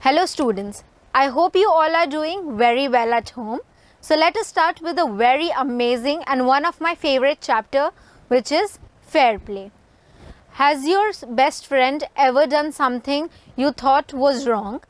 Hello students, I hope you all are doing very well at home. So let us start with a very amazing and one of my favorite chapter, which is fair play. Has your best friend ever done something you thought was wrong?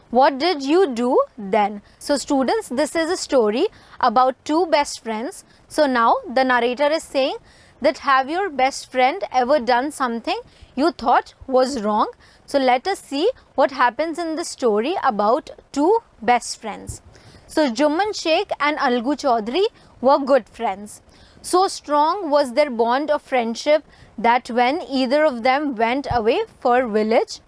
What did you do then? So students, this is a story about two best friends. So now the narrator is saying that have your best friend ever done something you thought was wrong? So let us see what happens in the story about two best friends. So Juman Sheikh and Algu Chaudhary were good friends. So strong was their bond of friendship that when either of them went away for village,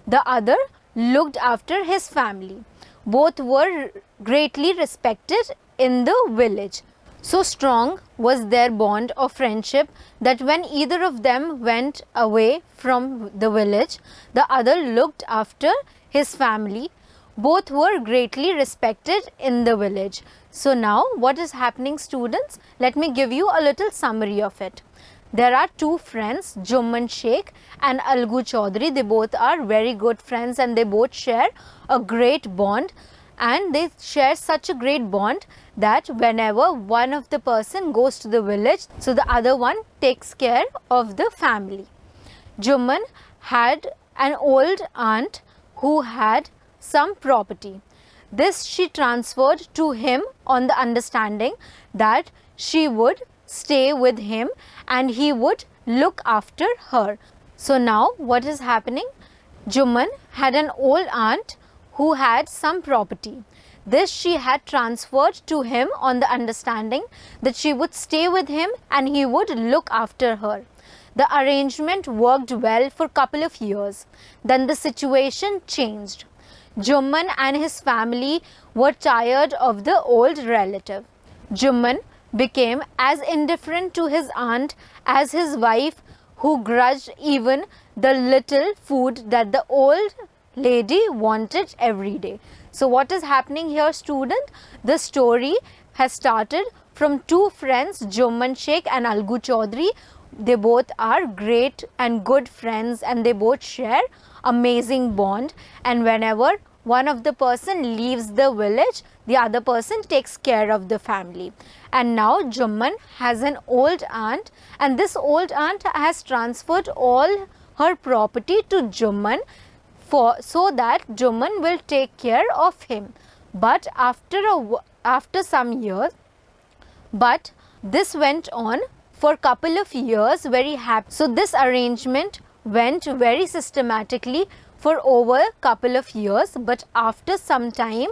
the other looked after his family. Both were greatly respected in the village. So strong was their bond of friendship that when either of them went away from the village, the other looked after his family. Both were greatly respected in the village. So now what is happening, students? Let me give you a little summary of it. There are two friends, Juman Sheikh and Algu Chaudhary. They both are very good friends and they both share a great bond. And they share such a great bond that whenever one of the person goes to the village, so the other one takes care of the family. Juman had an old aunt who had some property. This she transferred to him on the understanding that she would stay with him and he would look after her. So now what is happening? Juman had an old aunt who had some property. This she had transferred to him on the understanding that she would stay with him and he would look after her. The arrangement worked well for a couple of years. Then the situation changed. Juman and his family were tired of the old relative. Juman became as indifferent to his aunt as his wife, who grudged even the little food that the old lady wanted every day. So what is happening here, student? The story has started from two friends, Juman Sheikh and Algu Chaudhary. They both are great and good friends and they both share amazing bond, and whenever one of the person leaves the village, the other person takes care of the family. And now Juman has an old aunt and this old aunt has transferred all her property to Juman so that Juman will take care of him. But after some years, but this went on for couple of years very happy. So this arrangement went very systematically for over a couple of years, but after some time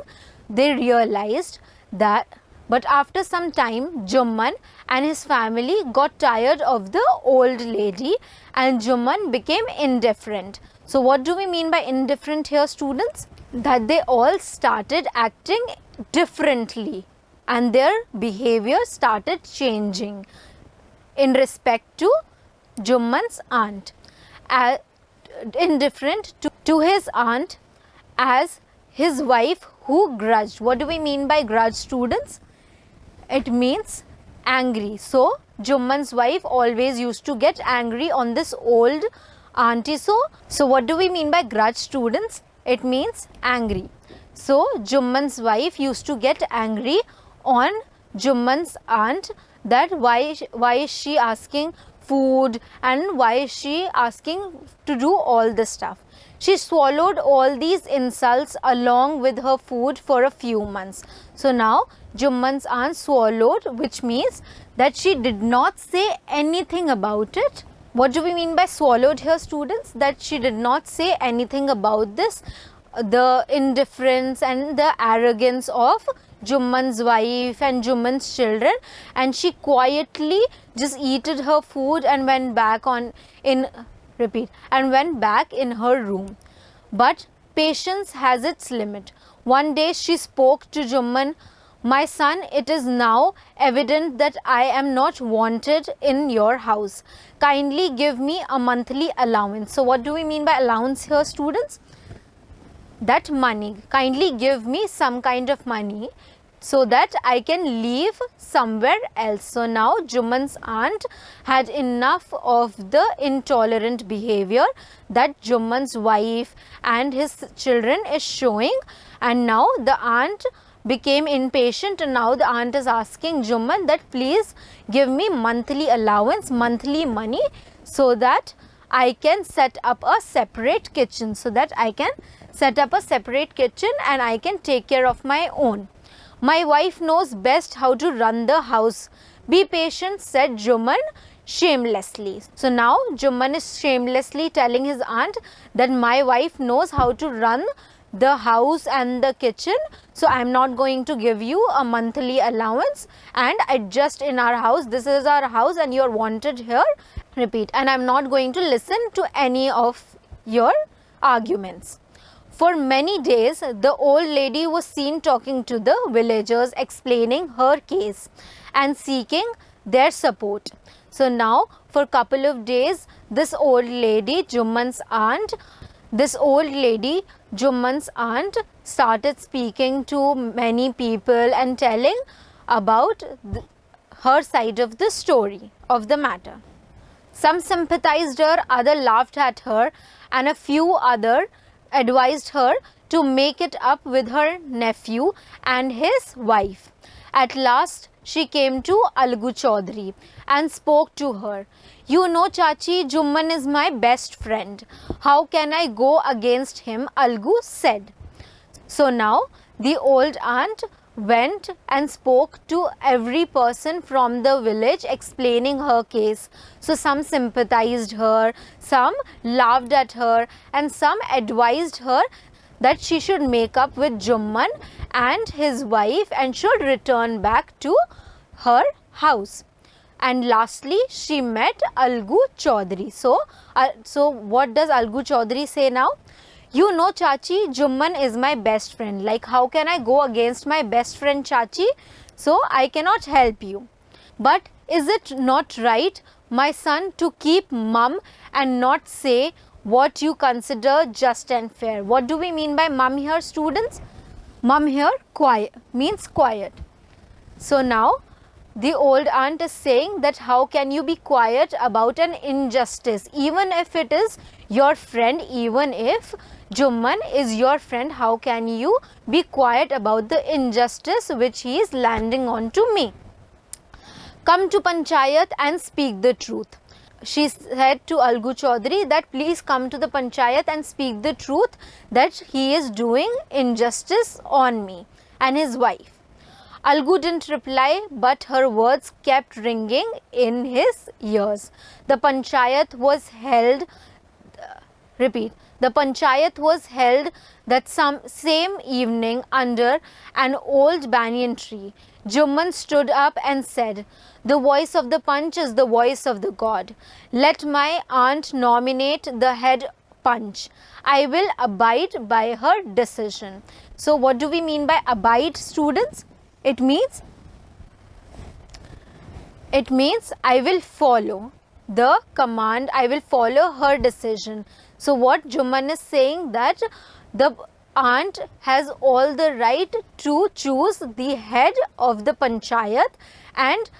they realized that Juman and his family got tired of the old lady and Juman became indifferent. So what do we mean by indifferent here, students? That they all started acting differently and their behavior started changing in respect to Juman's aunt. Indifferent to his aunt as his wife who grudged. What do we mean by grudge, students? It means angry. So Juman's wife always used to get angry on this old auntie. So what do we mean by grudge, students? It means angry. So Juman's wife used to get angry on Juman's aunt that why is she asking food and why is she asking to do all this stuff. She swallowed all these insults along with her food for a few months. So now Juman's aunt swallowed, which means that she did not say anything about it. What do we mean by swallowed here, students? That she did not say anything about this, the indifference and the arrogance of Juman's wife and Juman's children, and she quietly just eated her food and went back in her room. But patience has its limit. One day she spoke to Juman, "My son, it is now evident that I am not wanted in your house. Kindly give me a monthly allowance." So what do we mean by allowance here, students? That money. Kindly give me some kind of money so that I can live somewhere else. So now Juman's aunt had enough of the intolerant behavior that Juman's wife and his children is showing, and now the aunt became impatient, and now the aunt is asking Juman that please give me monthly allowance, monthly money, so that I can set up a separate kitchen, and I can take care of my own. My wife knows best how to run the house. Be patient, said Juman shamelessly. So now Juman is shamelessly telling his aunt that my wife knows how to run the house and the kitchen, so I am not going to give you a monthly allowance and adjust in our house. This is our house and you are wanted here. Repeat. And I am not going to listen to any of your arguments. For many days, the old lady was seen talking to the villagers, explaining her case and seeking their support. So now, for a couple of days, this old lady, Juman's aunt, started speaking to many people and telling about her side of the story of the matter. Some sympathized her, others laughed at her, and a few others advised her to make it up with her nephew and his wife. At last, she came to Algu Chaudhary and spoke to her. You know, Chachi, Juman is my best friend. How can I go against him? Algu said. So now, the old aunt went and spoke to every person from the village, explaining her case. So some sympathized her, some laughed at her, and some advised her that she should make up with Juman and his wife and should return back to her house. And lastly, she met Algu Chaudhary. So what does Algu Chaudhary say now? You know, Chachi, Juman is my best friend. Like, how can I go against my best friend, Chachi? So I cannot help you. But is it not right, my son, to keep mum and not say what you consider just and fair? What do we mean by mum here, students? Mum here, quiet, means quiet. So now, the old aunt is saying that how can you be quiet about an injustice, even if it is your friend, even if Juman is your friend, how can you be quiet about the injustice which he is landing on to me? Come to Panchayat and speak the truth. She said to Algu Chaudhary that please come to the Panchayat and speak the truth that he is doing injustice on me and his wife. Algu didn't reply, but her words kept ringing in his ears. The Panchayat was held, The Panchayat was held that same evening under an old banyan tree. Juman stood up and said, the voice of the Panch is the voice of the God. Let my aunt nominate the head Panch. I will abide by her decision. So what do we mean by abide, students? It means I will follow the command, I will follow her decision. So what Juman is saying, that the aunt has all the right to choose the head of the Panchayat, and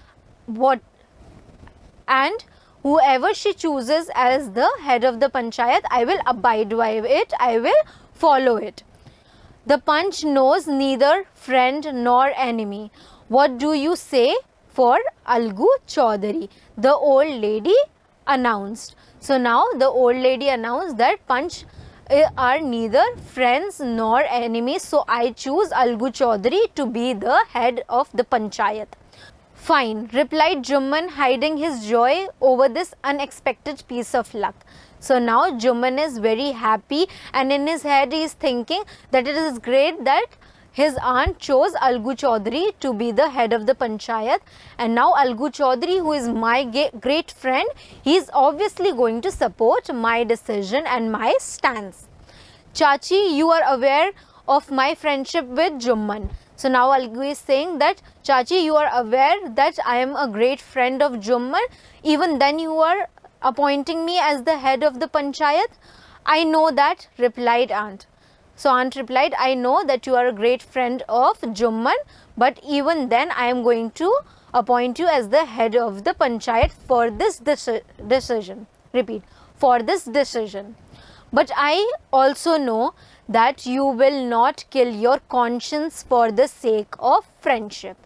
whoever she chooses as the head of the Panchayat, I will abide by it, I will follow it. The Panch knows neither friend nor enemy. What do you say for Algu Chaudhary? The old lady announced. So now the old lady announced that Panch are neither friends nor enemies. So I choose Algu Chaudhary to be the head of the Panchayat. Fine, replied Juman, hiding his joy over this unexpected piece of luck. So now Juman is very happy, and in his head he is thinking that it is great that his aunt chose Algu Chaudhary to be the head of the Panchayat, and now Algu Chaudhary, who is my great friend, he is obviously going to support my decision and my stance. Chachi, you are aware of my friendship with Juman. So now Algu is saying that, Chachi, you are aware that I am a great friend of Juman, even then you are appointing me as the head of the Panchayat? I know that, replied aunt. So aunt replied, I know that you are a great friend of Jumman, but even then I am going to appoint you as the head of the panchayat for this decision. Repeat, for this decision. But I also know that you will not kill your conscience for the sake of friendship.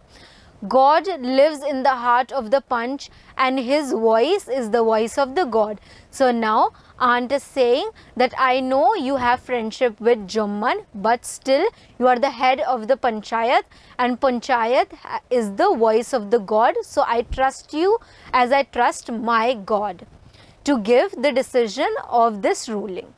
God lives in the heart of the Panch and his voice is the voice of the God. So now aunt is saying that I know you have friendship with Jumman, but still you are the head of the Panchayat and Panchayat is the voice of the God. So I trust you as I trust my God to give the decision of this ruling.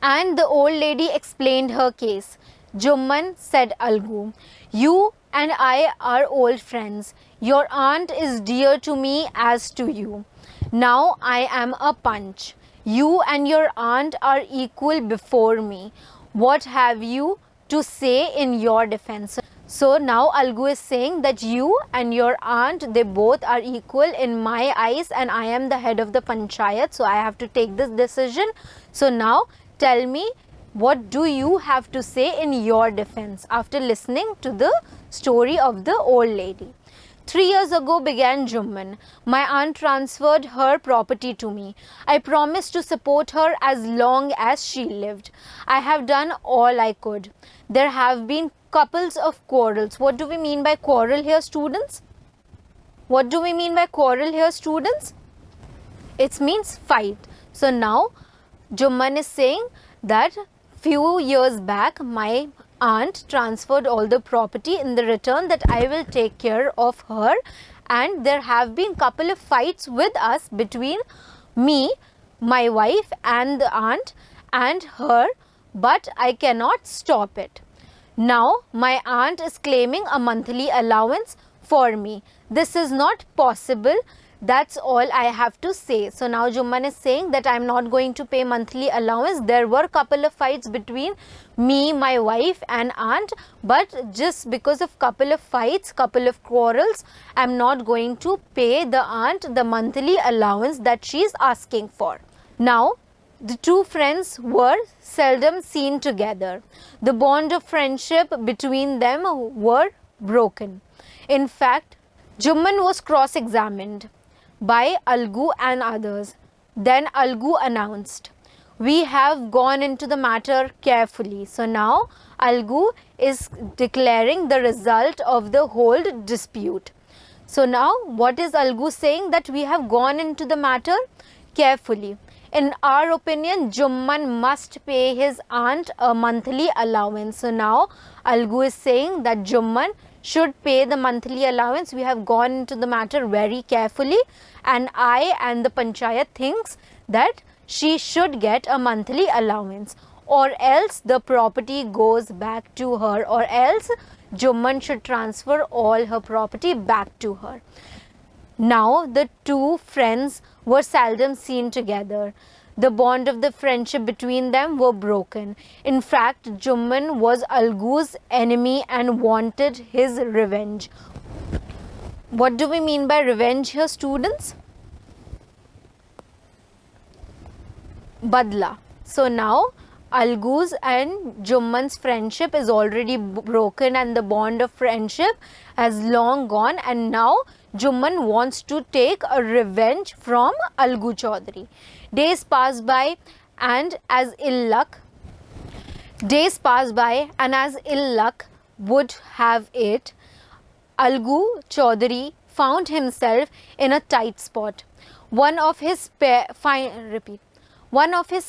And the old lady explained her case. Jumman said, Algu, you and I are old friends. Your aunt is dear to me as to you. Now I am a Panch. You and your aunt are equal before me. What have you to say in your defense? So now Algu is saying that you and your aunt, they both are equal in my eyes and I am the head of the Panchayat. So I have to take this decision. So now tell me, what do you have to say in your defense after listening to the story of the old lady? 3 years ago began Jumman. My aunt transferred her property to me. I promised to support her as long as she lived. I have done all I could. There have been couples of quarrels. What do we mean by quarrel here, students? What do we mean by quarrel here, students? It means fight. So now Jumman is saying that few years back my aunt transferred all the property in the return that I will take care of her, and there have been couple of fights with us between me, my wife and the aunt and her, but I cannot stop it. Now my aunt is claiming a monthly allowance for me. This is not possible. That's all I have to say. So now Jumman is saying that I am not going to pay monthly allowance. There were couple of fights between me, my wife and aunt, but just because of couple of fights, couple of quarrels, I am not going to pay the aunt the monthly allowance that she is asking for. Now the two friends were seldom seen together. The bond of friendship between them were broken. In fact, Jumman was cross-examined by Algu and others. Then Algu announced, we have gone into the matter carefully. So now Algu is declaring the result of the whole dispute. So now what is Algu saying? That we have gone into the matter carefully. In our opinion, Jumman must pay his aunt a monthly allowance. So now Algu is saying that Jumman should pay the monthly allowance. We have gone into the matter very carefully and I and the Panchayat thinks that she should get a monthly allowance, or else the property goes back to her, or else Jumman should transfer all her property back to her. Now the two friends were seldom seen together. The bond of the friendship between them were broken. In fact, Jumman was Algu's enemy and wanted his revenge. What do we mean by revenge here, students? Badla. So now Algu's and Jumman's friendship is already broken and the bond of friendship has long gone, and now Jumman wants to take a revenge from Algu Chaudhary. Days pass by and as ill luck would have it, Algu Chaudhary found himself in a tight spot. One of his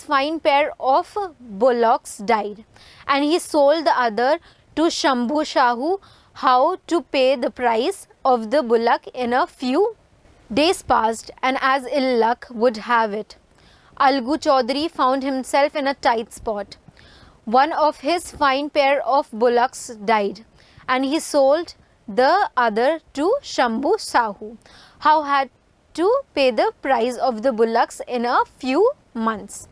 fine pair of bullocks died and he sold the other to Shambhu Shahu. How to pay the price of the bullock? In a few days passed and as ill luck would have it, Algu Chaudhary found himself in a tight spot. One of his fine pair of bullocks died and he sold the other to Shambhu Sahu. How had to pay the price of the bullocks in a few months.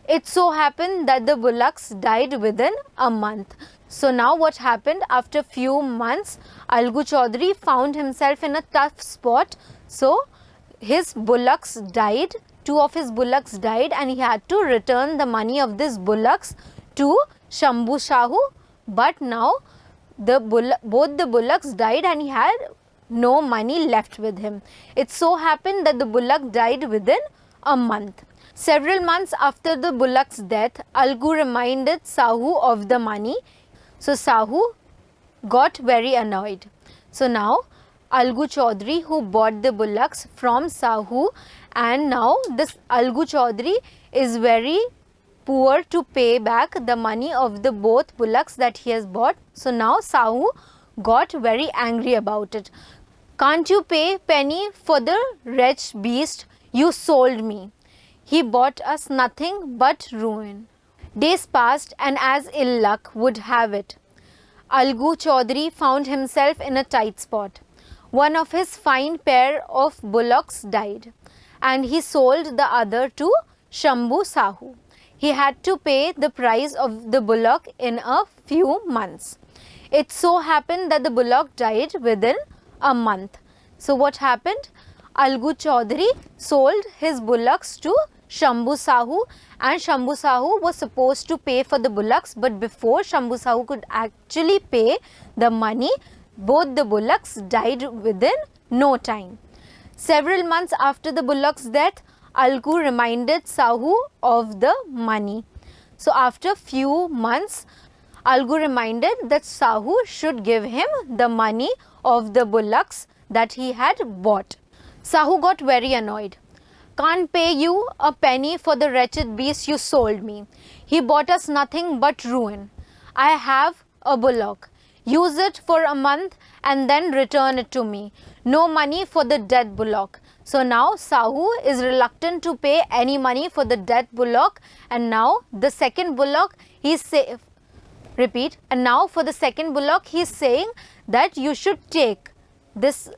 It so happened that the bullocks died within a month. So now what happened? After few months, Algu Chaudhary found himself in a tough spot. So his bullocks died, two of his bullocks died and he had to return the money of these bullocks to Shambhu Sahu, but now both the bullocks died and he had no money left with him. It so happened that the bullock died within a month. Several months after the bullock's death, Algu reminded Sahu of the money. So Sahu got very annoyed. So now Algu Chaudhary, who bought the bullocks from Sahu, and now this Algu Chaudhary is very poor to pay back the money of the both bullocks that he has bought. So now Sahu got very angry about it. Can't you pay penny for the wretched beast you sold me? He bought us nothing but ruin. Days passed, and as ill luck would have it, Algu Chaudhary found himself in a tight spot. One of his fine pair of bullocks died, and he sold the other to Shambhu Sahu. He had to pay the price of the bullock in a few months. It so happened that the bullock died within a month. So what happened? Algu Chaudhary sold his bullocks to Shambhu Sahu, and Shambhu Sahu was supposed to pay for the bullocks, but before Shambhu Sahu could actually pay the money, both the bullocks died within no time. Several months after the bullock's death, Algu reminded Sahu of the money. So after few months, Algu reminded that Sahu should give him the money of the bullocks that he had bought. Sahu got very annoyed. Can't pay you a penny for the wretched beast you sold me. He bought us nothing but ruin. I have a bullock. Use it for a month and then return it to me. No money for the dead bullock. So now Sahu is reluctant to pay any money for the dead bullock, and now the second bullock and now for the second bullock he is saying that you should take this.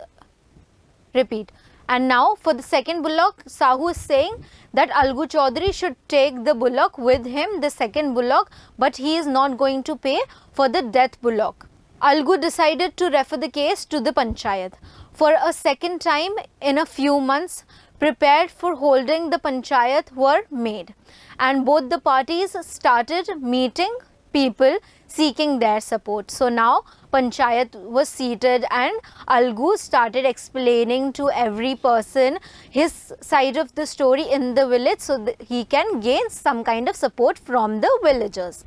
And now for the second bullock, Sahu is saying that Algu Chaudhary should take the bullock with him, the second bullock, but he is not going to pay for the death bullock. Algu decided to refer the case to the Panchayat. For a second time in a few months, prepared for holding the Panchayat were made, and both the parties started meeting people seeking their support. So now Panchayat was seated and Algu started explaining to every person his side of the story in the village so that he can gain some kind of support from the villagers.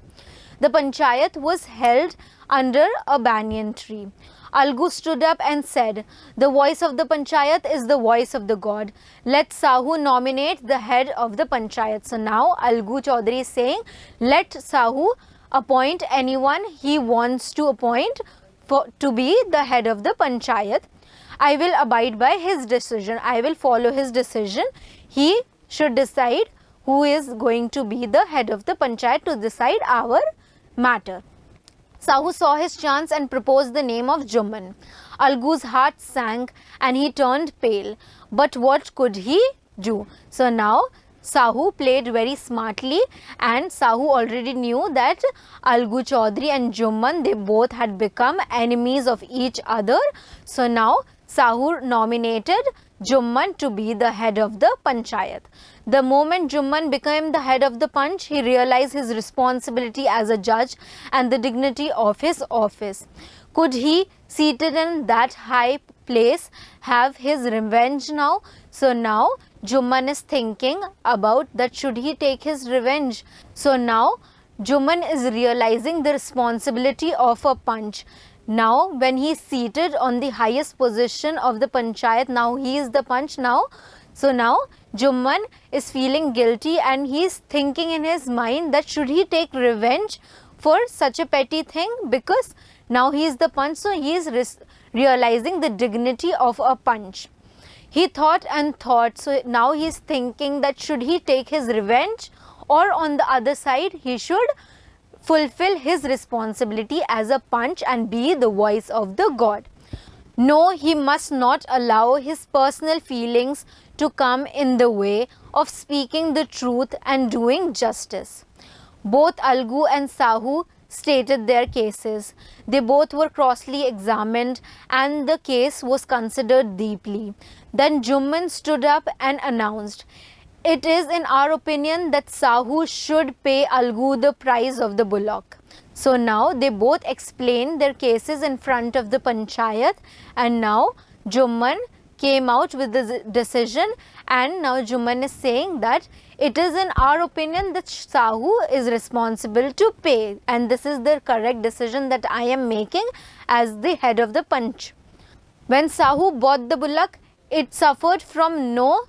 The Panchayat was held under a banyan tree. Algu stood up and said, "The voice of the Panchayat is the voice of the God. Let Sahu nominate the head of the Panchayat." So now Algu Chaudhary is saying, let Sahu appoint anyone he wants to appoint to be the head of the Panchayat. I will abide by his decision. I will follow his decision. He should decide who is going to be the head of the Panchayat to decide our matter. Sahu saw his chance and proposed the name of Jumman. Algu's heart sank and he turned pale. But what could he do? So now Sahu played very smartly, and Sahu already knew that Algu Chaudhary and Jumman, they both had become enemies of each other. So now Sahu nominated Jumman to be the head of the Panchayat. The moment Jumman became the head of the Panch, he realized his responsibility as a judge and the dignity of his office. Could he, seated in that high place, have his revenge now? So now Jumman is thinking about that should he take his revenge. So now Jumman is realizing the responsibility of a Panch. Now when he is seated on the highest position of the Panchayat, now he is the Panch now. So now Jumman is feeling guilty and he is thinking in his mind that should he take revenge for such a petty thing, because now he is the Panch, so he is realizing the dignity of a Panch. He thought and thought, so now he is thinking that should he take his revenge, or on the other side he should fulfill his responsibility as a Panch and be the voice of the God. No, he must not allow his personal feelings to come in the way of speaking the truth and doing justice. Both Algu and Sahu stated their cases. They both were crossly examined and the case was considered deeply. Then Jumman stood up and announced, it is in our opinion that Sahu should pay Algu the price of the bullock. So now they both explained their cases in front of the Panchayat, and now Jumman came out with the decision, and now Jumman is saying that it is in our opinion that Sahu is responsible to pay, and this is the correct decision that I am making as the head of the Panch. When Sahu bought the bullock, it suffered from no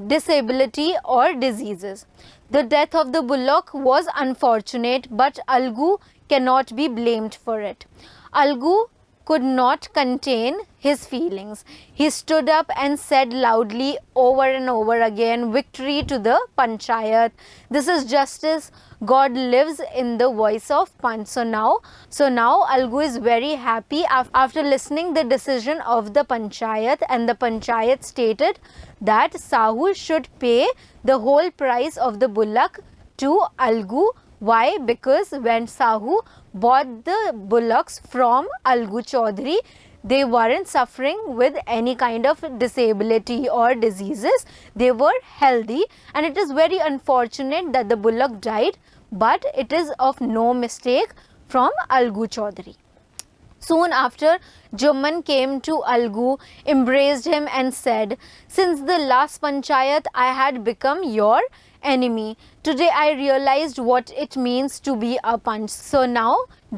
disability or diseases. The death of the bullock was unfortunate, but Algu cannot be blamed for it. Algu could not contain his feelings. He stood up and said loudly over and over again, "Victory to the Panchayat. This is justice. God lives in the voice of Panch." So now Algu is very happy after listening the decision of the Panchayat, and the Panchayat stated that Sahu should pay the whole price of the bullock to Algu. Why? Because when Sahu bought the bullocks from Algu Chaudhary, they weren't suffering with any kind of disability or diseases. They were healthy, and it is very unfortunate that the bullock died, but it is of no mistake from Algu Chaudhary. Soon after, Jumman came to Algu, embraced him and said, "Since the last Panchayat, I had become your enemy. Today I realized what it means to be a Panch." So now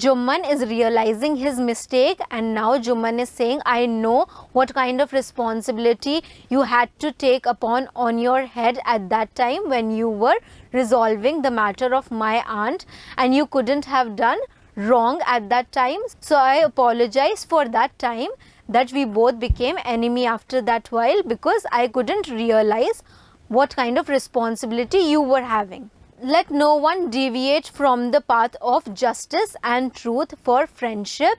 Jumman is realizing his mistake, and now Jumman is saying, "I know what kind of responsibility you had to take upon on your head at that time when you were resolving the matter of my aunt, and you couldn't have done wrong at that time. So I apologize for that time that we both became enemy after that while, because I couldn't realize what kind of responsibility you were having. Let no one deviate from the path of justice and truth for friendship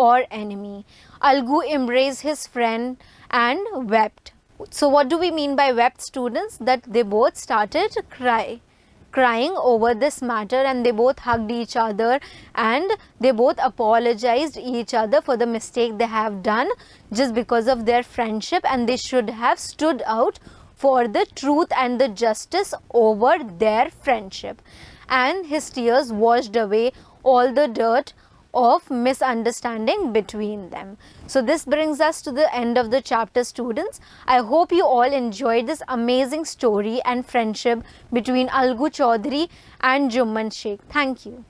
or enemy." Algu embraced his friend and wept. So what do we mean by wept, students? That they both started crying over this matter, and they both hugged each other, and they both apologized each other for the mistake they have done just because of their friendship, and they should have stood out for the truth and the justice over their friendship. And his tears washed away all the dirt of misunderstanding between them. So this brings us to the end of the chapter, students. I hope you all enjoyed this amazing story and friendship between Algu Chaudhary and Jumman Sheikh. Thank you.